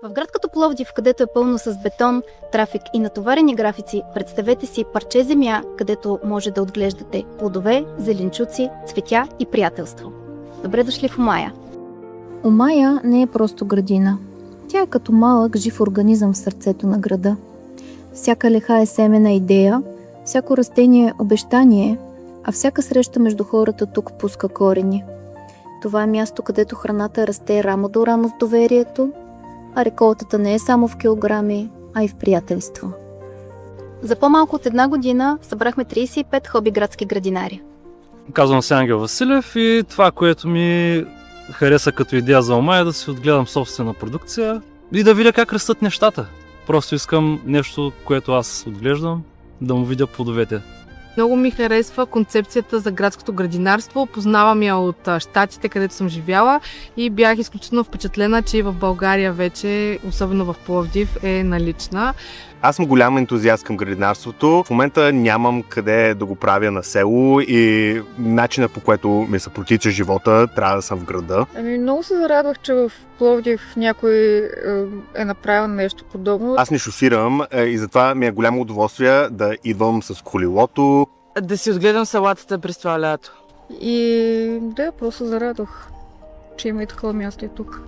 В град като Пловдив, където е пълно с бетон, трафик и натоварени графици, представете си парче земя, където може да отглеждате плодове, зеленчуци, цветя и приятелство. Добре дошли в Омая! Омая не е просто градина. Тя е като малък жив организъм в сърцето на града. Всяка леха е семена идея, всяко растение е обещание, а всяка среща между хората тук пуска корени. Това е място, където храната расте рамо до рамо с доверието, а реколтата не е само в килограми, а и в приятелство. За по-малко от една година събрахме 35 хоби градски градинари. Казвам се Ангел Василев и това, което ми хареса като идея за Омая е да си отгледам собствена продукция и да видя как растат нещата. Просто искам нещо, което аз отглеждам, да му видя плодовете. Много ми харесва концепцията за градското градинарство. Познавам я от Щатите, където съм живяла и бях изключително впечатлена, че и в България вече, особено в Пловдив, е налична. Аз съм голям ентузиаст към градинарството. В момента нямам къде да го правя на село и начина, по което ми се протича живота, трябва да съм в града. Много се зарадвах, че в Пловдив някой е направил нещо подобно. Аз не шофирам и затова ми е голямо удоволствие да идвам с колелото. Да си отгледам салатата през това лято. И да, просто зарадвах, че има и такова място и тук.